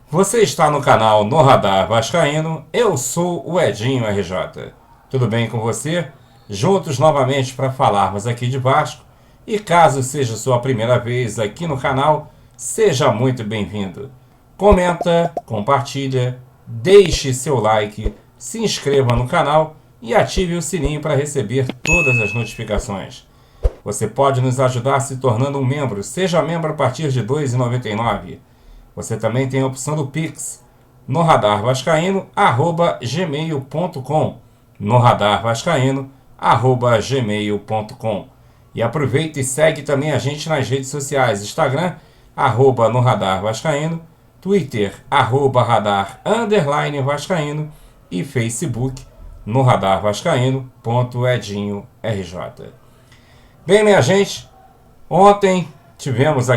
Você está no canal No Radar Vascaíno, eu sou o Edinho RJ. Tudo bem com você? Juntos novamente para falarmos aqui de Vasco. E caso seja sua primeira vez aqui no canal, seja muito bem-vindo. Comenta, compartilha, deixe seu like, se inscreva no canal e ative o sininho para receber todas as notificações. Você pode nos ajudar se tornando um membro. Seja membro a partir de R$ 2,99. Você também tem a opção do Pix no radarvascaíno@gmail.com. No radarvascaíno@gmail.com. E aproveita e segue também a gente nas redes sociais: Instagram, no Radar Vascaíno, Twitter, @radar_vascaíno e Facebook, no Radar Vascaíno.edinho.rj. Bem, minha gente, ontem tivemos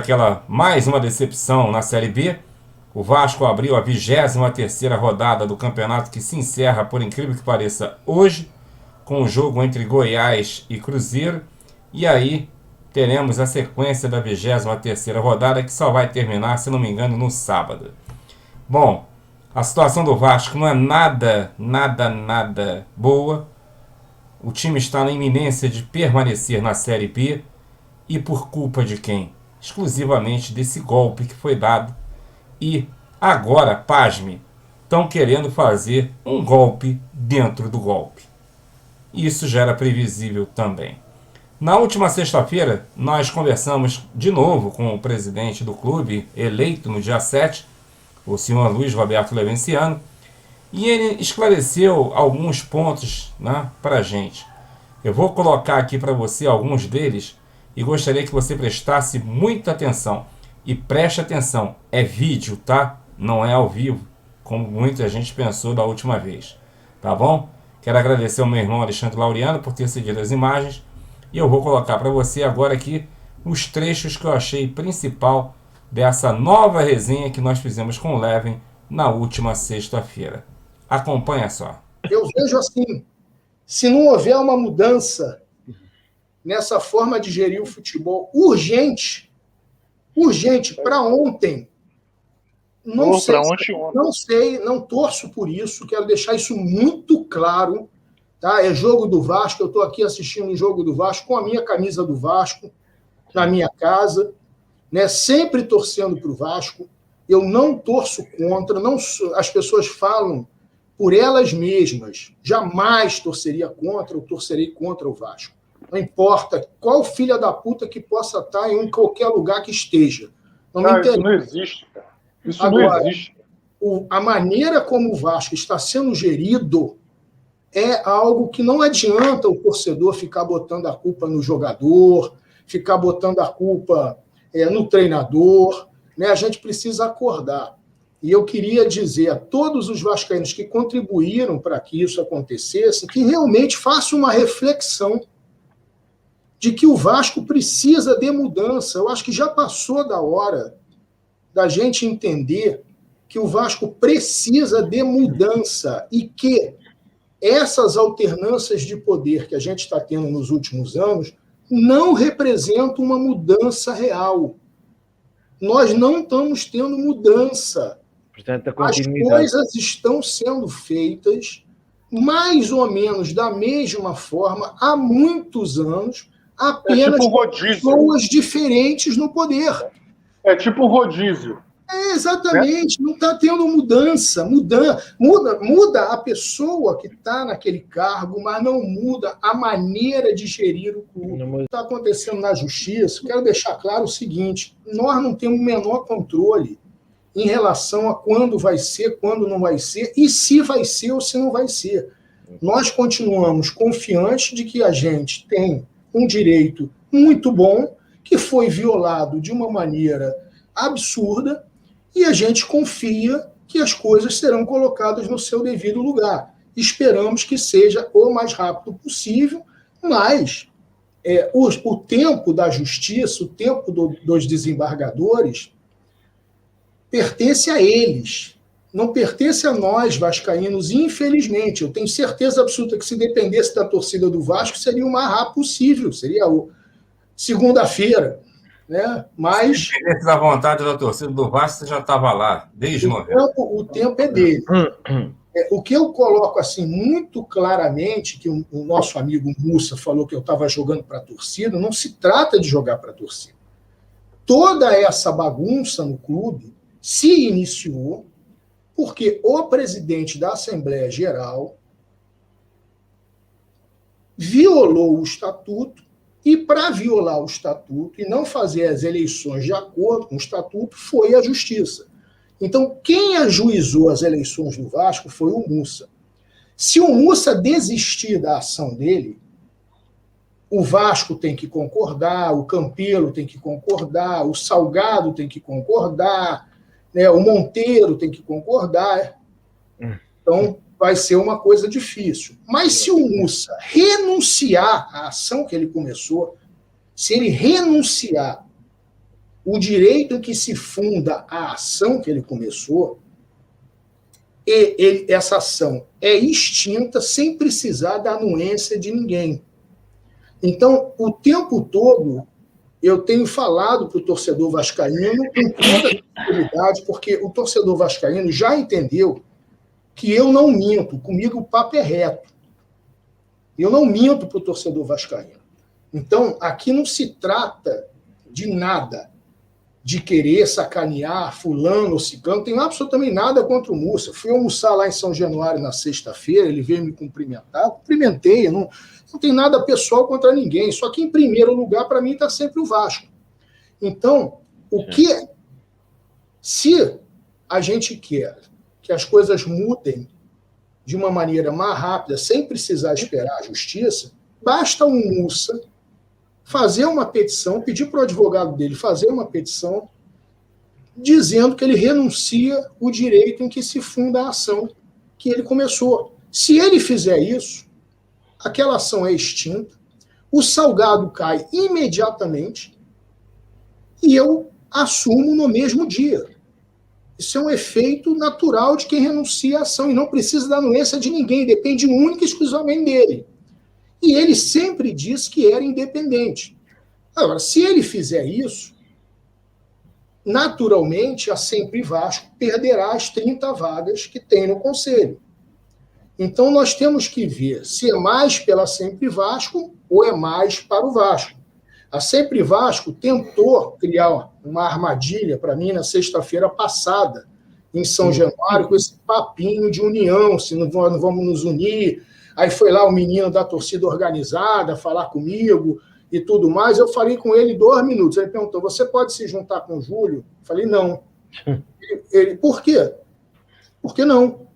mais uma decepção na Série B. O Vasco abriu a 23ª rodada do campeonato, que se encerra, por incrível que pareça, hoje, com o jogo entre Goiás e Cruzeiro. E aí teremos a sequência da 23ª rodada, que só vai terminar, se não me engano, no sábado. Bom, a situação do Vasco não é nada boa. O time está na iminência de permanecer na Série B. E por culpa de quem? Exclusivamente desse golpe que foi dado. E agora, pasme, estão querendo fazer um golpe dentro do golpe. Isso já era previsível também. Na última sexta-feira, nós conversamos de novo com o presidente do clube, eleito no dia 7, o senhor Luiz Roberto Levenciano, e ele esclareceu alguns pontos, né, para a gente. Eu vou colocar aqui para você alguns deles e gostaria que você prestasse muita atenção. E preste atenção, é vídeo, tá? Não é ao vivo, como muita gente pensou da última vez. Tá bom? Quero agradecer ao meu irmão Alexandre Laureano por ter cedido as imagens. E eu vou colocar para você agora aqui os trechos que eu achei principal dessa nova resenha que nós fizemos com o Leven na última sexta-feira. Acompanha só. Eu vejo assim, se não houver uma mudança nessa forma de gerir o futebol urgente para ontem, não sei, não torço por isso, quero deixar isso muito claro, tá? É jogo do Vasco, eu estou aqui assistindo o jogo do Vasco com a minha camisa do Vasco na minha casa, né? Sempre torcendo para o Vasco. Eu não torço contra, não, as pessoas falam por elas mesmas, jamais torceria contra ou torcerei contra o Vasco. Não importa qual filha da puta que possa estar em qualquer lugar que esteja. Não me interessa. Isso não existe, cara. Isso agora, não existe. A maneira como o Vasco está sendo gerido é algo que não adianta o torcedor ficar botando a culpa no jogador, ficar botando a culpa no treinador, né? A gente precisa acordar. E eu queria dizer a todos os vascaínos que contribuíram para que isso acontecesse, que realmente façam uma reflexão de que o Vasco precisa de mudança. Eu acho que já passou da hora da gente entender que o Vasco precisa de mudança e que essas alternâncias de poder que a gente está tendo nos últimos anos não representam uma mudança real. Nós não estamos tendo mudança. Portanto, as coisas estão sendo feitas mais ou menos da mesma forma há muitos anos, apenas tipo com pessoas diferentes no poder. É tipo um rodízio. Exatamente, não está tendo mudança. Muda a pessoa que está naquele cargo, mas não muda a maneira de gerir o clube. O que está acontecendo na justiça, quero deixar claro o seguinte: nós não temos o menor controle em relação a quando vai ser, quando não vai ser, e se vai ser ou se não vai ser. Nós continuamos confiantes de que a gente tem um direito muito bom, que foi violado de uma maneira absurda, e a gente confia que as coisas serão colocadas no seu devido lugar. Esperamos que seja o mais rápido possível, mas o tempo da justiça, o tempo dos desembargadores, pertence a eles, não pertence a nós, vascaínos, infelizmente. Eu tenho certeza absoluta que se dependesse da torcida do Vasco, seria o mais rápido possível, seria segunda-feira. né? Mas se dependesse da vontade da torcida do Vasco, você já estava lá, desde novembro. o tempo é dele. O que eu coloco assim muito claramente, que o nosso amigo Mussa falou que eu estava jogando para a torcida, não se trata de jogar para a torcida. Toda essa bagunça no clube se iniciou porque o presidente da Assembleia Geral violou o estatuto e, para violar o estatuto e não fazer as eleições de acordo com o estatuto, foi a Justiça. Então, quem ajuizou as eleições do Vasco foi o Mussa. Se o Mussa desistir da ação dele, o Vasco tem que concordar, o Campelo tem que concordar, o Salgado tem que concordar, né, o Monteiro tem que concordar. Então, vai ser uma coisa difícil. Mas se o Mussa renunciar à ação que ele começou, se ele renunciar o direito em que se funda a ação que ele começou, essa ação é extinta sem precisar da anuência de ninguém. Então, o tempo todo, eu tenho falado para o torcedor vascaíno com toda a tranquilidade, porque o torcedor vascaíno já entendeu que eu não minto, comigo o papo é reto. Eu não minto para o torcedor vascaíno. Então, aqui não se trata de nada, de querer sacanear fulano ou ciclano, não tenho absolutamente nada contra o Mussa. Fui almoçar lá em São Januário na sexta-feira, ele veio me cumprimentar, eu cumprimentei, não tem nada pessoal contra ninguém, só que em primeiro lugar, para mim, está sempre o Vasco. Então, se a gente quer que as coisas mudem de uma maneira mais rápida, sem precisar esperar a justiça, basta o Mussa fazer uma petição, pedir para o advogado dele fazer uma petição dizendo que ele renuncia o direito em que se funda a ação que ele começou. Se ele fizer isso, aquela ação é extinta, o Salgado cai imediatamente e eu assumo no mesmo dia. Isso é um efeito natural de quem renuncia à ação e não precisa da anuência de ninguém, depende única e exclusivamente dele. E ele sempre disse que era independente. Agora, se ele fizer isso, naturalmente a Sempre Vasco perderá as 30 vagas que tem no Conselho. Então nós temos que ver se é mais pela Sempre Vasco ou é mais para o Vasco. A Sempre Vasco tentou criar uma armadilha para mim na sexta-feira passada, em São Januário, com esse papinho de união, se não vamos nos unir. Aí foi lá o menino da torcida organizada falar comigo e tudo mais. Eu falei com ele 2 minutos. Ele perguntou, você pode se juntar com o Júlio? Eu falei, não. Ele, por quê? Por que não?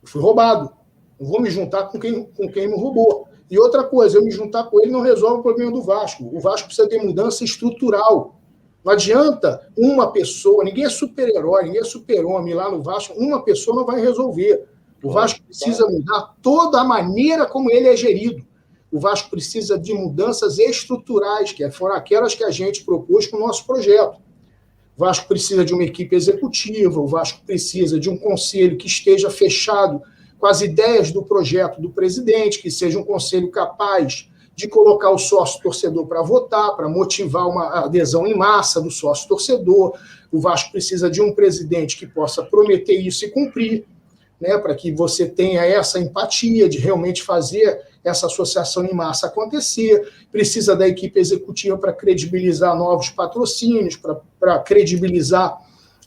Eu fui roubado. Não vou me juntar com quem me roubou. E outra coisa, eu me juntar com ele não resolve o problema do Vasco. O Vasco precisa de mudança estrutural. Não adianta uma pessoa, ninguém é super-herói, ninguém é super-homem lá no Vasco, uma pessoa não vai resolver. O Vasco precisa mudar toda a maneira como ele é gerido. O Vasco precisa de mudanças estruturais, que foram aquelas que a gente propôs com o nosso projeto. O Vasco precisa de uma equipe executiva, o Vasco precisa de um conselho que esteja fechado com as ideias do projeto do presidente, que seja um conselho capaz de colocar o sócio-torcedor para votar, para motivar uma adesão em massa do sócio-torcedor. O Vasco precisa de um presidente que possa prometer isso e cumprir, né, para que você tenha essa empatia de realmente fazer essa associação em massa acontecer. Precisa da equipe executiva para credibilizar novos patrocínios, para credibilizar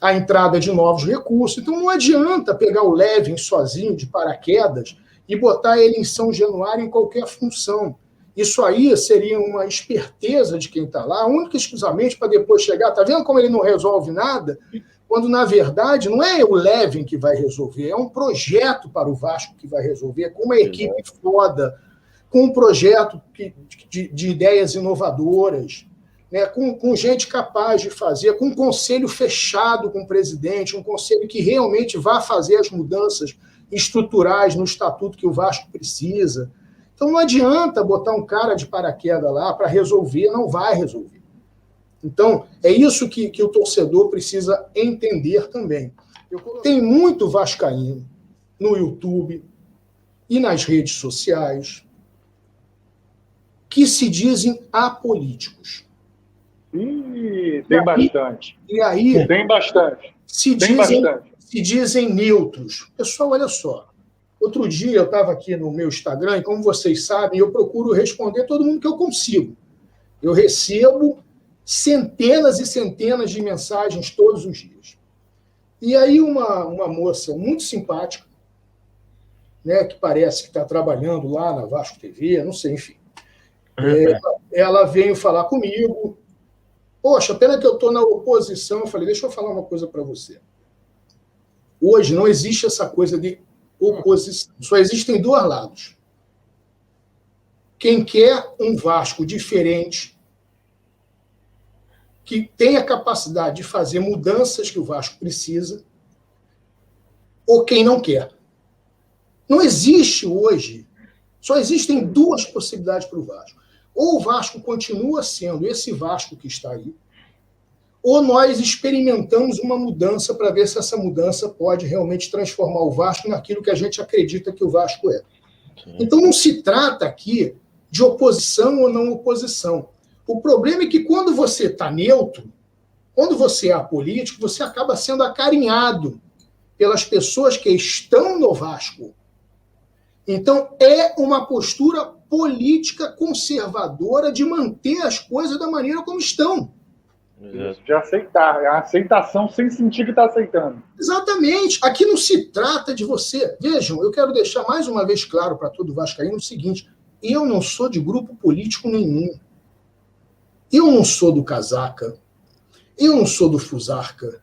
a entrada de novos recursos. Então não adianta pegar o Levin sozinho, de paraquedas, e botar ele em São Januário em qualquer função. Isso aí seria uma esperteza de quem está lá, única e exclusivamente para depois chegar, está vendo como ele não resolve nada? Quando, na verdade, não é o Levin que vai resolver, é um projeto para o Vasco que vai resolver, com uma equipe foda, com um projeto de ideias inovadoras, né, com gente capaz de fazer, com um conselho fechado com o presidente, um conselho que realmente vá fazer as mudanças estruturais no estatuto que o Vasco precisa. Então não adianta botar um cara de paraquedas lá para resolver, não vai resolver. Então, é isso que o torcedor precisa entender também. Tem muito vascaíno no YouTube e nas redes sociais que se dizem apolíticos. Ih, tem bastante. E aí Tem bastante. se dizem neutros. Pessoal, olha só. Outro dia eu estava aqui no meu Instagram e, como vocês sabem, eu procuro responder todo mundo que eu consigo. Eu recebo centenas e centenas de mensagens todos os dias. E aí uma moça muito simpática, né, que parece que está trabalhando lá na Vasco TV, não sei, enfim. Ela veio falar comigo. Poxa, pena que eu estou na oposição. Eu falei, deixa eu falar uma coisa para você. Hoje não existe essa coisa de oposição. Só existem dois lados. Quem quer um Vasco diferente, que tem a capacidade de fazer mudanças que o Vasco precisa, ou quem não quer. Não existe hoje, só existem duas possibilidades para o Vasco. Ou o Vasco continua sendo esse Vasco que está aí, ou nós experimentamos uma mudança para ver se essa mudança pode realmente transformar o Vasco naquilo que a gente acredita que o Vasco é. Então não se trata aqui de oposição ou não oposição. O problema é que quando você está neutro, quando você é apolítico, você acaba sendo acarinhado pelas pessoas que estão no Vasco. Então, é uma postura política conservadora de manter as coisas da maneira como estão. De aceitar. É a aceitação sem sentir que está aceitando. Exatamente. Aqui não se trata de você. Vejam, eu quero deixar mais uma vez claro para todo vascaíno o seguinte: eu não sou de grupo político nenhum. Eu não sou do Casaca. Eu não sou do Fusarca.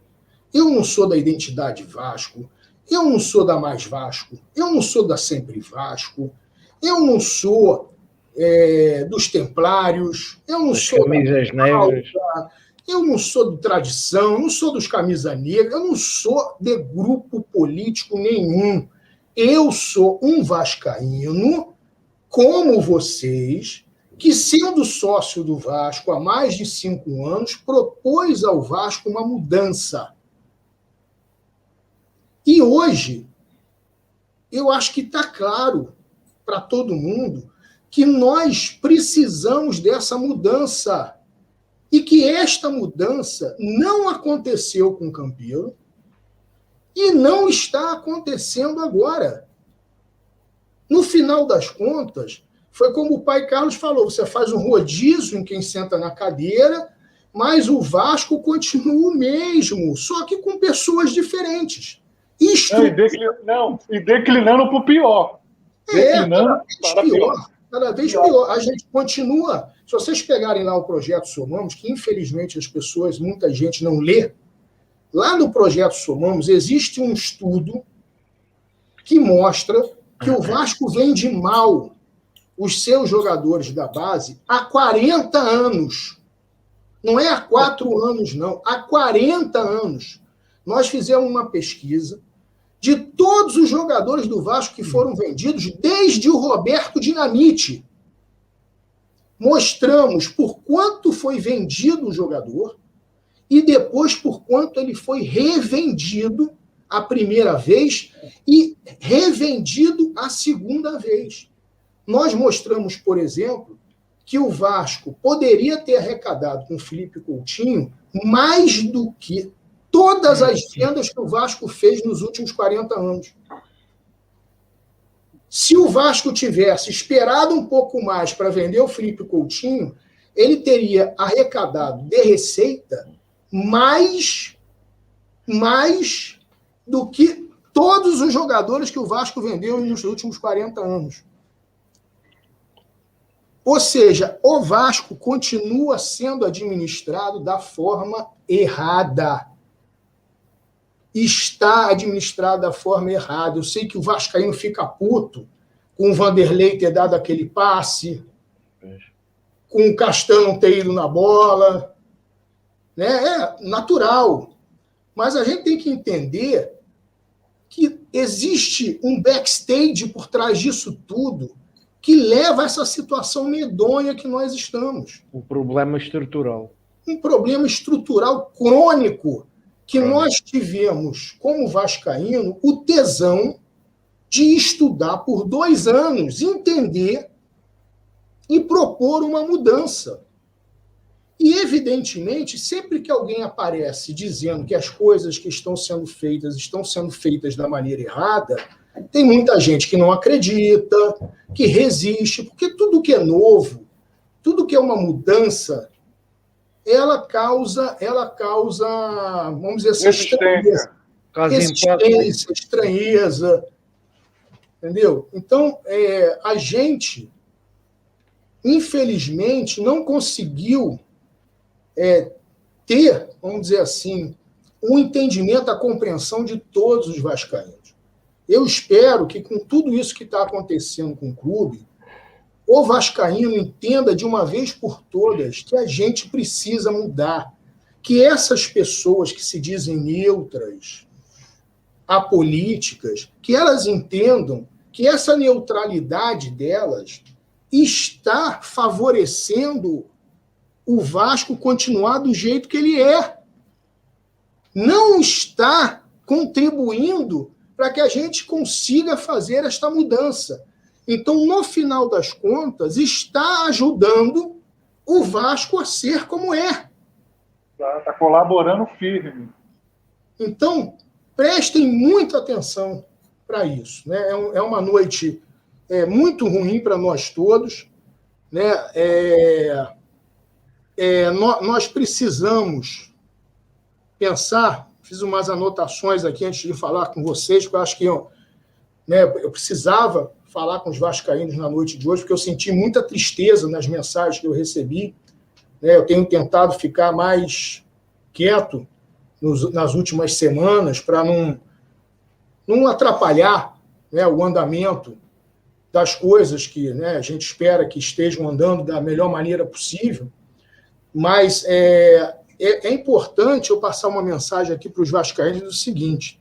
Eu não sou da Identidade Vasco. Eu não sou da Mais Vasco. Eu não sou da Sempre Vasco. Eu não sou dos Templários. Eu não sou Camisas Negras. Eu não sou do Tradição. Eu não sou dos Camisa Negra. Eu não sou de grupo político nenhum. Eu sou um vascaíno como vocês, que, sendo sócio do Vasco há mais de 5 anos, propôs ao Vasco uma mudança. E hoje, eu acho que está claro para todo mundo que nós precisamos dessa mudança. E que esta mudança não aconteceu com o Campelo e não está acontecendo agora. No final das contas, foi como o pai Carlos falou, você faz um rodízio em quem senta na cadeira, mas o Vasco continua o mesmo, só que com pessoas diferentes. E declinando para o pior. Declinando para pior. Cada vez pior. A gente continua. Se vocês pegarem lá o Projeto Somamos, que infelizmente as pessoas, muita gente não lê, lá no Projeto Somamos existe um estudo que mostra que o Vasco vende mal os seus jogadores da base há 40 anos. Não é há 4 anos, não. Há 40 anos. Nós fizemos uma pesquisa de todos os jogadores do Vasco que foram vendidos, desde o Roberto Dinamite. Mostramos por quanto foi vendido o jogador e depois por quanto ele foi revendido a primeira vez e revendido a segunda vez. Nós mostramos, por exemplo, que o Vasco poderia ter arrecadado com o Felipe Coutinho mais do que todas as vendas que o Vasco fez nos últimos 40 anos. Se o Vasco tivesse esperado um pouco mais para vender o Felipe Coutinho, ele teria arrecadado de receita mais do que todos os jogadores que o Vasco vendeu nos últimos 40 anos. Ou seja, o Vasco continua sendo administrado da forma errada. Está administrado da forma errada. Eu sei que o vascaíno fica puto com o Vanderlei ter dado aquele passe, com o Castanho ter ido na bola. Né? É natural. Mas a gente tem que entender que existe um backstage por trás disso tudo que leva a essa situação medonha que nós estamos. Um problema estrutural. Um problema estrutural crônico que nós tivemos, como vascaíno, o tesão de estudar por 2 anos, entender e propor uma mudança. E, evidentemente, sempre que alguém aparece dizendo que as coisas que estão sendo feitas da maneira errada, tem muita gente que não acredita, que resiste, porque tudo que é novo, tudo que é uma mudança, ela causa, vamos dizer assim, estranheza, entendeu? Então, a gente, infelizmente, não conseguiu ter, vamos dizer assim, um entendimento, a compreensão de todos os vascaínos. Eu espero que, com tudo isso que está acontecendo com o clube, o vascaíno entenda de uma vez por todas que a gente precisa mudar, que essas pessoas que se dizem neutras, apolíticas, que elas entendam que essa neutralidade delas está favorecendo o Vasco continuar do jeito que ele é. Não está contribuindo para que a gente consiga fazer esta mudança. Então, no final das contas, está ajudando o Vasco a ser como é. Está colaborando firme. Então, prestem muita atenção para isso. Né? É uma noite muito ruim para nós todos. Né? Nós precisamos pensar, fiz umas anotações aqui antes de falar com vocês, porque eu acho que eu precisava falar com os vascaínos na noite de hoje, porque eu senti muita tristeza nas mensagens que eu recebi. Né? Eu tenho tentado ficar mais quieto nas últimas semanas para não atrapalhar, né, o andamento das coisas que, né, a gente espera que estejam andando da melhor maneira possível. Mas é importante eu passar uma mensagem aqui para os vascaínos do seguinte: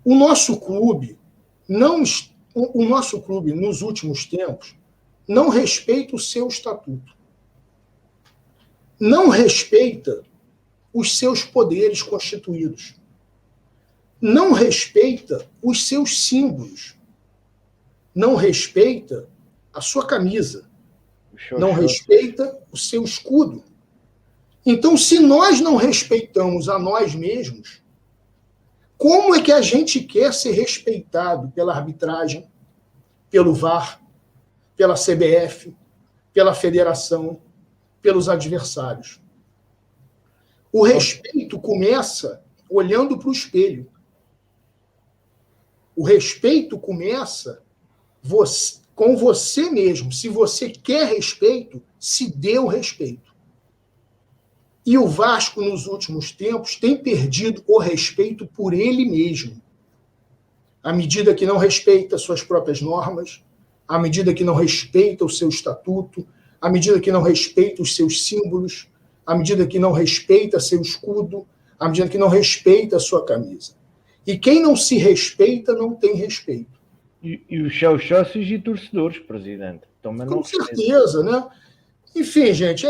o nosso clube, nos últimos tempos, não respeita o seu estatuto, não respeita os seus poderes constituídos, não respeita os seus símbolos, não respeita a sua camisa, não respeita o seu escudo. Então, se nós não respeitamos a nós mesmos, como é que a gente quer ser respeitado pela arbitragem, pelo VAR, pela CBF, pela federação, pelos adversários? O respeito começa olhando para o espelho. O respeito começa com você mesmo. Se você quer respeito, se dê o respeito. E o Vasco, nos últimos tempos, tem perdido o respeito por ele mesmo. À medida que não respeita suas próprias normas, à medida que não respeita o seu estatuto, à medida que não respeita os seus símbolos, à medida que não respeita seu escudo, à medida que não respeita a sua camisa. E quem não se respeita não tem respeito. E os seus sócios e torcedores, presidente. Também com certeza, né? Enfim, gente,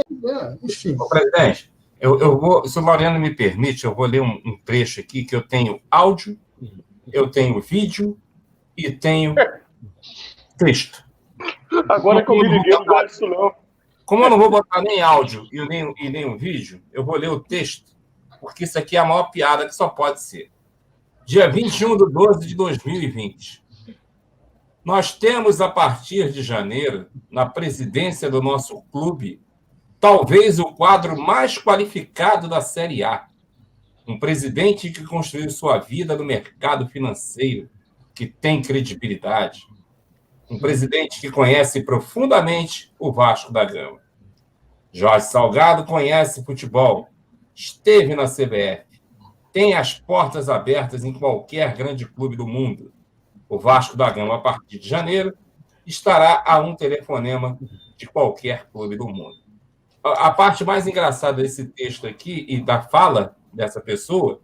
enfim. Ô, presidente, eu vou, se o Mariano me permite, eu vou ler um trecho aqui, que eu tenho áudio, eu tenho vídeo e tenho texto. Agora que eu me liguei, não gosto disso não. Como eu não vou botar nem áudio e nem um vídeo, eu vou ler o texto, porque isso aqui é a maior piada que só pode ser. Dia 21/12/2020. Nós temos, a partir de janeiro, na presidência do nosso clube, talvez o quadro mais qualificado da Série A. Um presidente que construiu sua vida no mercado financeiro, que tem credibilidade. Um presidente que conhece profundamente o Vasco da Gama. Jorge Salgado conhece futebol, esteve na CBF, tem as portas abertas em qualquer grande clube do mundo. O Vasco da Gama, a partir de janeiro, estará a um telefonema de qualquer clube do mundo. A parte mais engraçada desse texto aqui e da fala dessa pessoa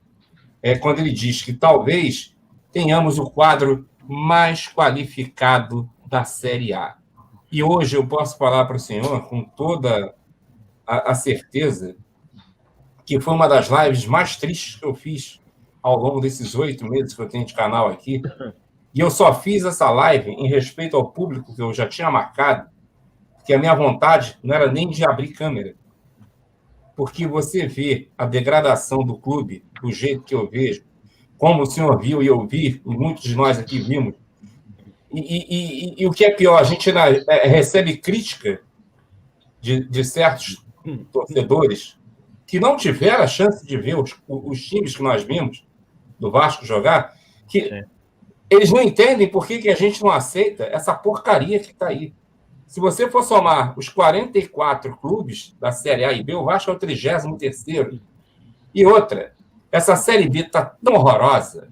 é quando ele diz que talvez tenhamos o quadro mais qualificado da Série A. E hoje eu posso falar para o senhor com toda a certeza que foi uma das lives mais tristes que eu fiz ao longo desses 8 meses que eu tenho de canal aqui. E eu só fiz essa live em respeito ao público que eu já tinha marcado, porque a minha vontade não era nem de abrir câmera. porque você vê a degradação do clube do jeito que eu vejo, como o senhor viu e eu vi, e muitos de nós aqui vimos. E o que é pior, a gente recebe crítica de certos torcedores que não tiveram a chance de ver os times que nós vimos do Vasco jogar, que Sim. eles não entendem por que a gente não aceita essa porcaria que está aí. Se você for somar os 44 clubes da Série A e B, o Vasco é o 33º. E outra, essa Série B está tão horrorosa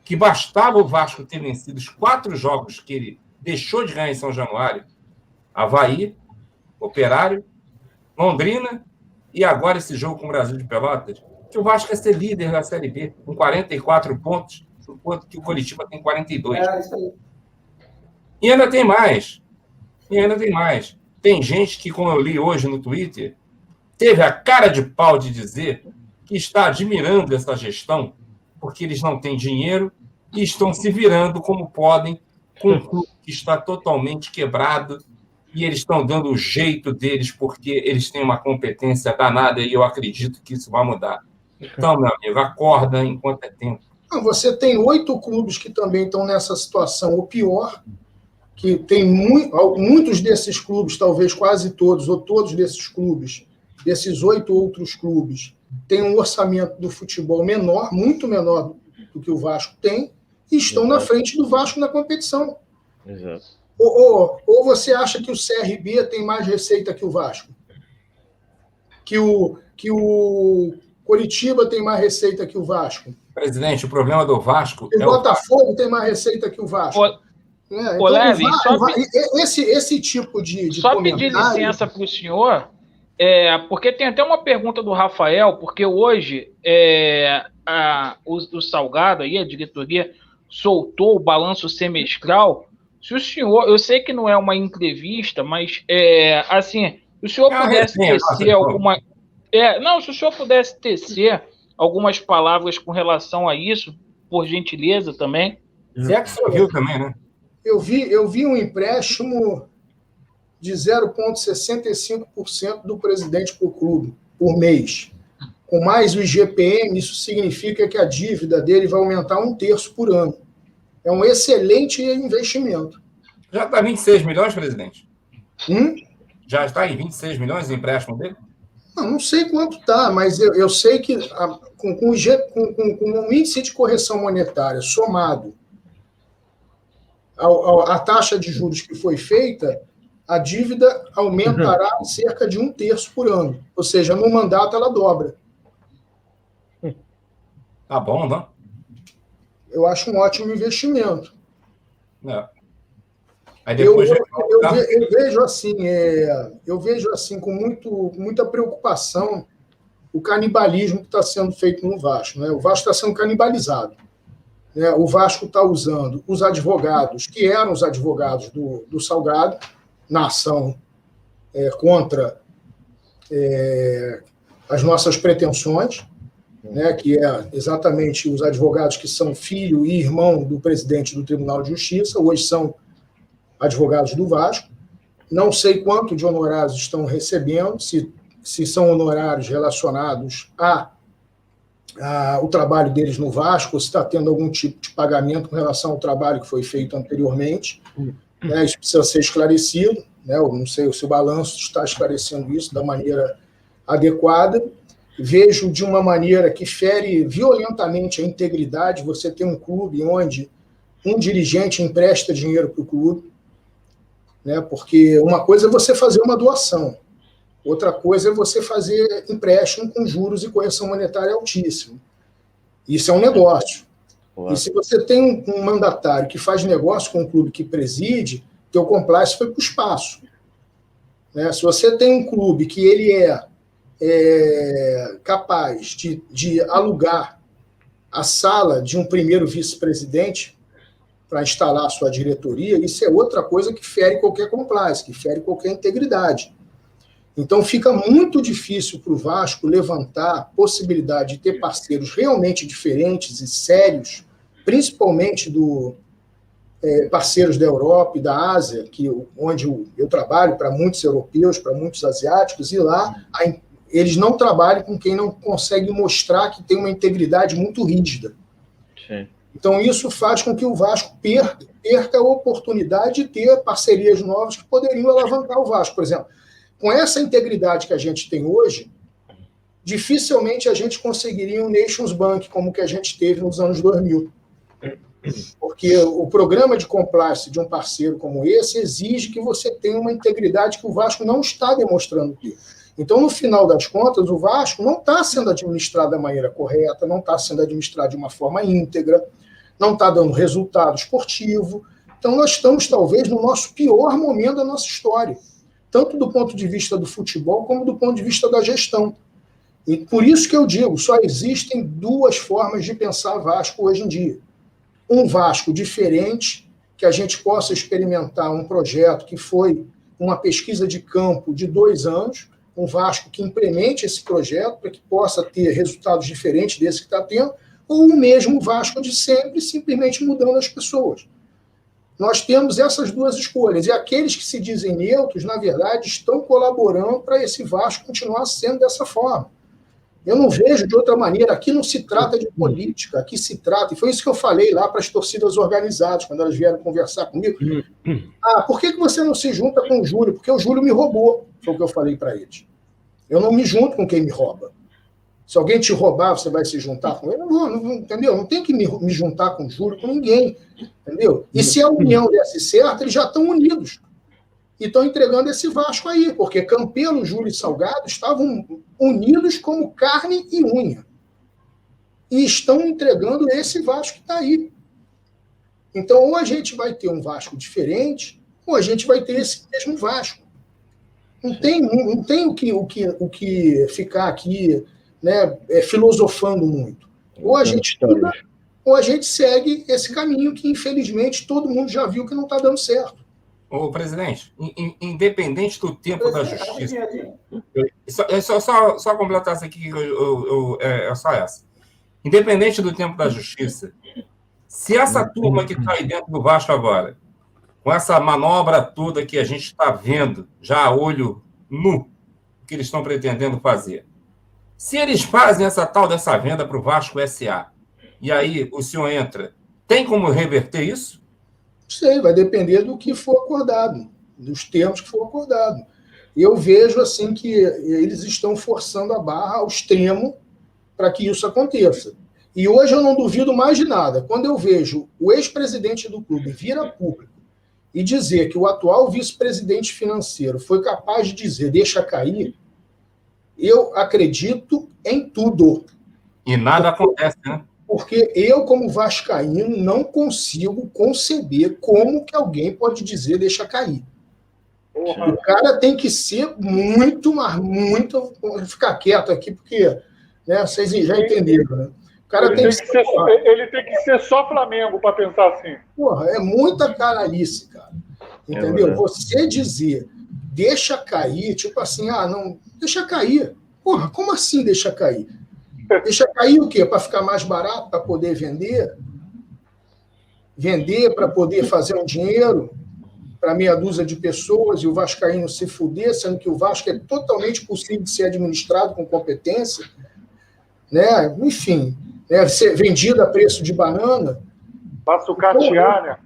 que bastava o Vasco ter vencido os 4 jogos que ele deixou de ganhar em São Januário: Avaí, Operário, Londrina e agora esse jogo com o Brasil de Pelotas, que o Vasco é ser líder da Série B, com 44 pontos, enquanto que o Coritiba tem 42. Isso aí. E ainda tem mais. Tem gente que, como eu li hoje no Twitter, teve a cara de pau de dizer que está admirando essa gestão porque eles não têm dinheiro e estão se virando como podem com um clube que está totalmente quebrado e eles estão dando o jeito deles porque eles têm uma competência danada e eu acredito que isso vai mudar. Então, meu amigo, acorda enquanto é tempo. Você tem 8 clubes que também estão nessa situação, ou pior, que tem muitos desses clubes, talvez quase todos, ou todos desses clubes, desses 8 outros clubes, têm um orçamento do futebol menor, muito menor do que o Vasco tem, e estão na frente do Vasco na competição. Exato. Ou você acha que o CRB tem mais receita que o Vasco? Que o Coritiba tem mais receita que o Vasco? Presidente, o problema do Vasco o Botafogo tem mais receita que o Vasco. Então, Levin, esse tipo de só pedir licença para o senhor, porque tem até uma pergunta do Rafael, porque hoje o Salgado, aí, a diretoria, soltou o balanço semestral. Se o senhor, eu sei que não é uma entrevista, mas assim, se o senhor pudesse tecer alguma... se o senhor pudesse tecer algumas palavras com relação a isso, por gentileza também. Se é que o senhor viu também, né? Eu vi um empréstimo de 0,65% do presidente por clube, por mês. Com mais o IGPM, isso significa que a dívida dele vai aumentar 1/3 por ano. É um excelente investimento. Já está 26 milhões, presidente? Já está em 26 milhões o empréstimo dele? Não sei quanto está, mas eu sei que com um índice de correção monetária somado a taxa de juros que foi feita, a dívida aumentará cerca de 1/3 por ano. Ou seja, no mandato ela dobra. Tá bom, não? Eu acho um ótimo investimento. Aí depois eu vejo assim com muita preocupação o canibalismo que está sendo feito no Vasco. Né? O Vasco está sendo canibalizado. O Vasco está usando os advogados, que eram os advogados do Salgado, na ação contra as nossas pretensões, que é exatamente os advogados que são filho e irmão do presidente do Tribunal de Justiça, hoje são advogados do Vasco. Não sei quanto de honorários estão recebendo, se são honorários relacionados o trabalho deles no Vasco, ou se está tendo algum tipo de pagamento com relação ao trabalho que foi feito anteriormente. Isso precisa ser esclarecido. Eu não sei se o balanço está esclarecendo isso da maneira adequada. Vejo de uma maneira que fere violentamente a integridade você ter um clube onde um dirigente empresta dinheiro para o clube, porque uma coisa é você fazer uma doação, outra coisa é você fazer empréstimo com juros e correção monetária altíssima. Isso é um negócio. Claro. E se você tem um mandatário que faz negócio com o clube que preside, teu compliance foi para o espaço. Se você tem um clube que ele é capaz de alugar a sala de um primeiro vice-presidente para instalar a sua diretoria, isso é outra coisa que fere qualquer compliance, que fere qualquer integridade. Então, fica muito difícil para o Vasco levantar a possibilidade de ter parceiros realmente diferentes e sérios, principalmente parceiros da Europa e da Ásia, onde eu trabalho para muitos europeus, para muitos asiáticos, e lá eles não trabalhem com quem não consegue mostrar que tem uma integridade muito rígida. Sim. Então, isso faz com que o Vasco perca a oportunidade de ter parcerias novas que poderiam alavancar o Vasco. Por exemplo, com essa integridade que a gente tem hoje, dificilmente a gente conseguiria um Nations Bank como que a gente teve nos anos 2000. Porque o programa de compliance de um parceiro como esse exige que você tenha uma integridade que o Vasco não está demonstrando ter. Então, no final das contas, o Vasco não está sendo administrado da maneira correta, não está sendo administrado de uma forma íntegra, não está dando resultado esportivo. Então, nós estamos, talvez, no nosso pior momento da nossa história, tanto do ponto de vista do futebol, como do ponto de vista da gestão. E por isso que eu digo, só existem duas formas de pensar Vasco hoje em dia. Um Vasco diferente, que a gente possa experimentar um projeto que foi uma pesquisa de campo de 2 anos, um Vasco que implemente esse projeto para que possa ter resultados diferentes desse que está tendo, ou o mesmo Vasco de sempre, simplesmente mudando as pessoas. Nós temos essas duas escolhas, e aqueles que se dizem neutros, na verdade, estão colaborando para esse Vasco continuar sendo dessa forma. Eu não vejo de outra maneira. Aqui não se trata de política, aqui se trata, e foi isso que eu falei lá para as torcidas organizadas, quando elas vieram conversar comigo. Por que você não se junta com o Júlio? Porque o Júlio me roubou, foi o que eu falei para eles. Eu não me junto com quem me rouba. Se alguém te roubar, você vai se juntar com ele? Não, entendeu? Não tem que me juntar com o Júlio, com ninguém, entendeu? E se a união desse certo, eles já estão unidos. E estão entregando esse Vasco aí, porque Campelo, Júlio e Salgado estavam unidos como carne e unha. E estão entregando esse Vasco que está aí. Então, ou a gente vai ter um Vasco diferente, ou a gente vai ter esse mesmo Vasco. Não tem o que ficar aqui, né, filosofando muito. Ou a gente muda, ou a gente segue esse caminho que, infelizmente, todo mundo já viu que não está dando certo. Ô, presidente, independente do tempo da justiça... Só completar isso aqui, é só essa. Independente do tempo da justiça, se essa turma que está aí dentro do Vasco agora, com essa manobra toda que a gente está vendo, já a olho nu, que eles estão pretendendo fazer, se eles fazem essa tal dessa venda para o Vasco S.A., e aí o senhor entra, tem como reverter isso? Sei, vai depender do que for acordado, dos termos que for acordado. E eu vejo assim que eles estão forçando a barra ao extremo para que isso aconteça. E hoje eu não duvido mais de nada. Quando eu vejo o ex-presidente do clube vir a público e dizer que o atual vice-presidente financeiro foi capaz de dizer deixa cair, eu acredito em tudo. E nada acontece, né? Porque eu, como vascaíno, não consigo conceber como que alguém pode dizer deixa cair. Porra. O cara tem que ser muito, mas muito... Vou ficar quieto aqui, porque né, vocês já entenderam, né? O cara ele tem que ser só Flamengo para pensar assim. Porra, é muita caralice, cara. Entendeu? Você dizer deixa cair, tipo assim, não, deixa cair. Porra, como assim deixa cair? Deixa cair o quê? Para ficar mais barato, para poder vender? Vender para poder fazer um dinheiro para meia dúzia de pessoas e o vascaíno se fuder, sendo que o Vasco é totalmente possível de ser administrado com competência, né? Enfim, né? Ser vendido a preço de banana. Para sucatear, né?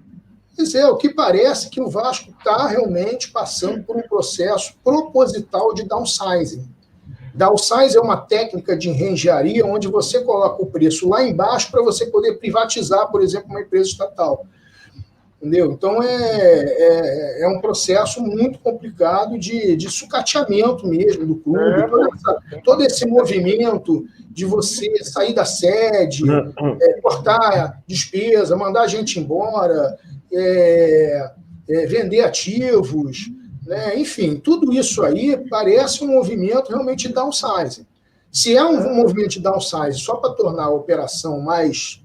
Pois é, o que parece que o Vasco está realmente passando por um processo proposital de downsizing. Downsize é uma técnica de engenharia onde você coloca o preço lá embaixo para você poder privatizar, por exemplo, uma empresa estatal. Entendeu? Então, é um processo muito complicado de sucateamento mesmo do clube. Todo esse movimento de você sair da sede, cortar despesa, mandar a gente embora, vender ativos... Enfim, tudo isso aí parece um movimento realmente de downsizing. Se é um movimento de downsizing só para tornar a operação mais,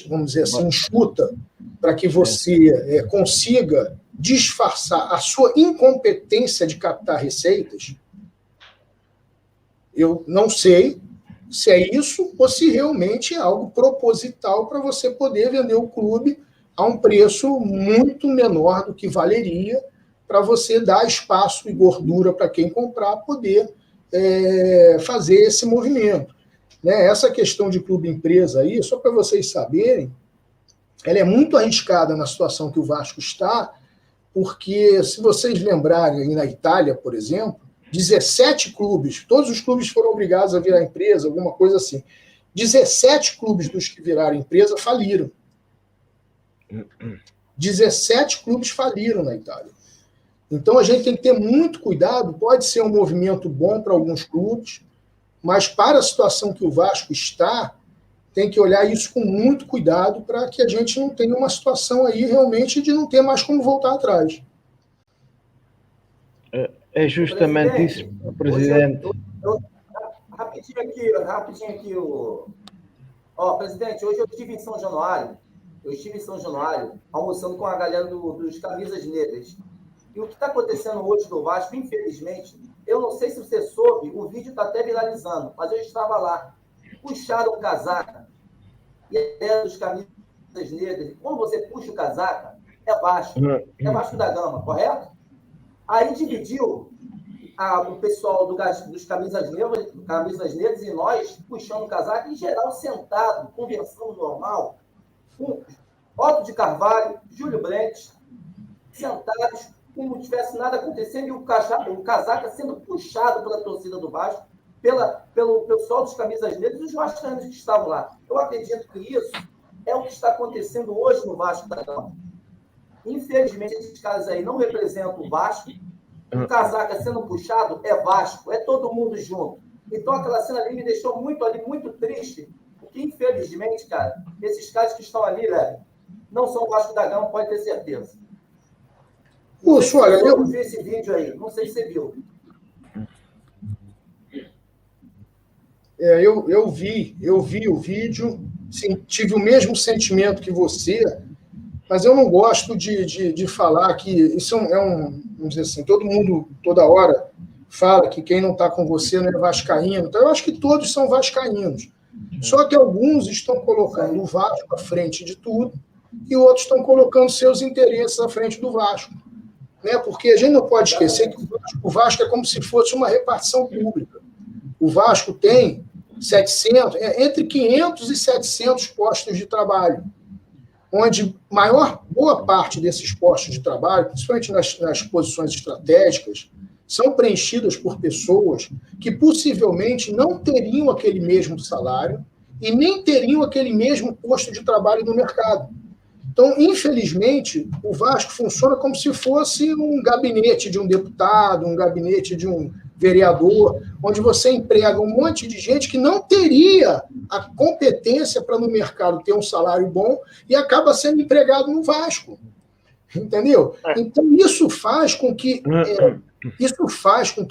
vamos dizer assim, enxuta, para que você consiga disfarçar a sua incompetência de captar receitas, eu não sei se é isso ou se realmente é algo proposital para você poder vender o clube a um preço muito menor do que valeria, para você dar espaço e gordura para quem comprar poder fazer esse movimento. Né? Essa questão de clube-empresa aí, só para vocês saberem, ela é muito arriscada na situação que o Vasco está, porque, se vocês lembrarem, na Itália, por exemplo, 17 clubes, todos os clubes foram obrigados a virar empresa, alguma coisa assim. 17 clubes dos que viraram empresa faliram. 17 clubes faliram na Itália. Então, a gente tem que ter muito cuidado. Pode ser um movimento bom para alguns clubes, mas para a situação que o Vasco está, tem que olhar isso com muito cuidado para que a gente não tenha uma situação aí realmente de não ter mais como voltar atrás. É justamente isso, presidente. Rapidinho aqui. Presidente, hoje eu estive em São Januário. Almoçando com a galera dos Camisas Negras. E o que está acontecendo hoje no Vasco, infelizmente, eu não sei se você soube, o vídeo está até viralizando, mas eu estava lá. Puxaram o casaca. E é dos Camisas Negras. Quando você puxa o casaca, é Vasco. É Vasco da Gama, correto? Aí dividiu o pessoal dos Camisas Negras e nós puxando o casaco, em geral sentado, conversando normal, com Otto de Carvalho, Júlio Brandt, sentados, como não tivesse nada acontecendo, e o casaca sendo puxado pela torcida do Vasco, pelo pessoal dos Camisas Negras e os vascaínos que estavam lá. Eu acredito que isso é o que está acontecendo hoje no Vasco da Gama. Infelizmente, esses caras aí não representam o Vasco. O casaca sendo puxado é Vasco, é todo mundo junto. Então, aquela cena ali me deixou muito triste, porque, infelizmente, cara, esses caras que estão ali, velho, não são o Vasco da Gama, pode ter certeza. Puxa, olha, eu vi esse vídeo aí, não sei se você viu. Eu vi o vídeo, sim, tive o mesmo sentimento que você, mas eu não gosto de falar que isso vamos dizer assim, todo mundo, toda hora, fala que quem não está com você não é vascaíno. Então, eu acho que todos são vascaínos. Só que alguns estão colocando o Vasco à frente de tudo e outros estão colocando seus interesses à frente do Vasco. Né? Porque a gente não pode esquecer que o Vasco é como se fosse uma repartição pública. O Vasco tem entre 500 e 700 postos de trabalho, onde boa parte desses postos de trabalho, principalmente nas posições estratégicas, são preenchidas por pessoas que possivelmente não teriam aquele mesmo salário e nem teriam aquele mesmo posto de trabalho no mercado. Então, infelizmente, o Vasco funciona como se fosse um gabinete de um deputado, um gabinete de um vereador, onde você emprega um monte de gente que não teria a competência para no mercado ter um salário bom e acaba sendo empregado no Vasco. Entendeu? Então, isso faz com que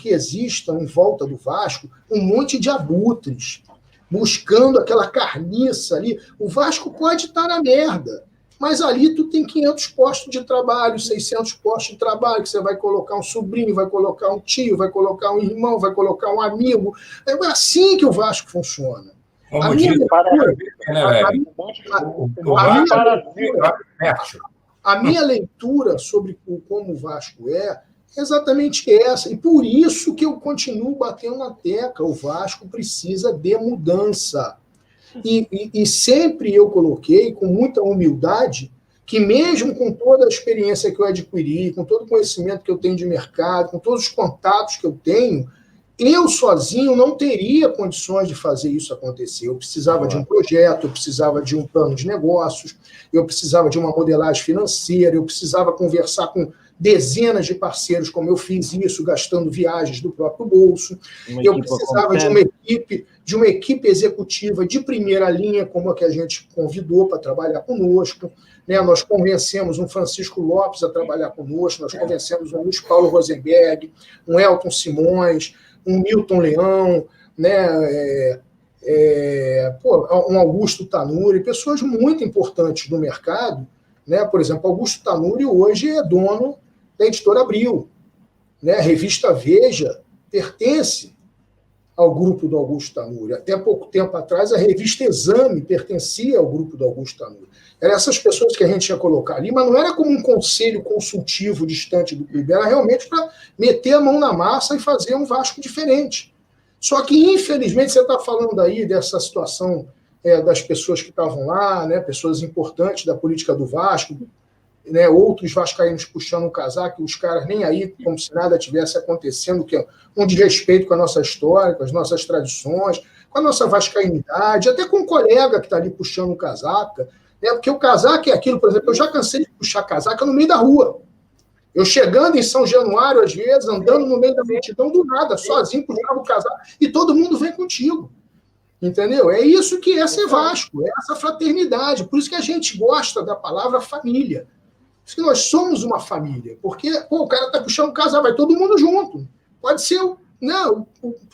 existam em volta do Vasco um monte de abutres, buscando aquela carniça ali. O Vasco pode estar na merda, mas ali tu tem 500 postos de trabalho, 600 postos de trabalho, que você vai colocar um sobrinho, vai colocar um tio, vai colocar um irmão, vai colocar um amigo. É assim que o Vasco funciona. A minha leitura sobre como o Vasco é exatamente essa. E por isso que eu continuo batendo na tecla. O Vasco precisa de mudança. E sempre eu coloquei, com muita humildade, que mesmo com toda a experiência que eu adquiri, com todo o conhecimento que eu tenho de mercado, com todos os contatos que eu tenho, eu sozinho não teria condições de fazer isso acontecer. Eu precisava de um projeto, eu precisava de um plano de negócios, eu precisava de uma modelagem financeira, eu precisava conversar com dezenas de parceiros, como eu fiz isso, gastando viagens do próprio bolso. Eu precisava de uma equipe executiva de primeira linha, como a que a gente convidou para trabalhar conosco. Né? Nós convencemos um Francisco Lopes a trabalhar conosco, nós convencemos um Luiz Paulo Rosenberg, um Elton Simões, um Milton Leão, né? Um Augusto Tanuri, pessoas muito importantes no mercado. Né? Por exemplo, Augusto Tanuri hoje é dono da Editora Abril. Né? A revista Veja pertence ao grupo do Augusto Tanuri. Até pouco tempo atrás, a revista Exame pertencia ao grupo do Augusto Tanuri. Eram essas pessoas que a gente ia colocar ali, mas não era como um conselho consultivo distante do clube, era realmente para meter a mão na massa e fazer um Vasco diferente. Só que, infelizmente, você está falando aí dessa situação das pessoas que estavam lá, né, pessoas importantes da política do Vasco, né, outros vascaínos puxando o casaco, os caras nem aí, como se nada tivesse acontecendo, que é um desrespeito com a nossa história, com as nossas tradições, com a nossa vascainidade, até com um colega que está ali puxando o casaco, né, porque o casaco é aquilo, por exemplo, eu já cansei de puxar casaca no meio da rua. Eu chegando em São Januário, às vezes, andando no meio da multidão, do nada, sozinho, puxava o casaco, e todo mundo vem contigo. Entendeu? É isso que é ser Vasco, é essa fraternidade. Por isso que a gente gosta da palavra família. Por isso que nós somos uma família. Porque o cara está puxando o casaco, vai todo mundo junto. Pode ser, não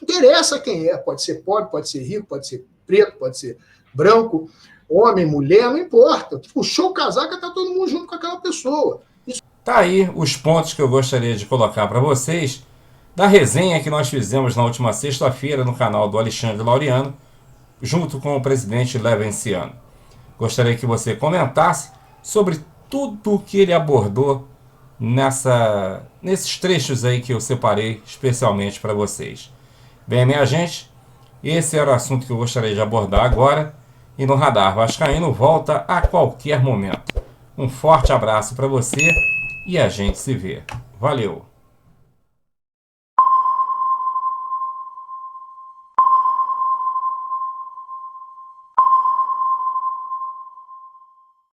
interessa quem é. Pode ser pobre, pode ser rico, pode ser preto, pode ser branco, homem, mulher, não importa. Puxou o casaco, está todo mundo junto com aquela pessoa. Tá aí os pontos que eu gostaria de colocar para vocês da resenha que nós fizemos na última sexta-feira no canal do Alexandre Laureano, junto com o presidente Levenciano. Gostaria que você comentasse sobre tudo que ele abordou nesses trechos aí que eu separei especialmente para vocês. Bem, minha gente, esse era o assunto que eu gostaria de abordar agora, e no Radar Vascaíno volta a qualquer momento. Um forte abraço para você e a gente se vê. Valeu!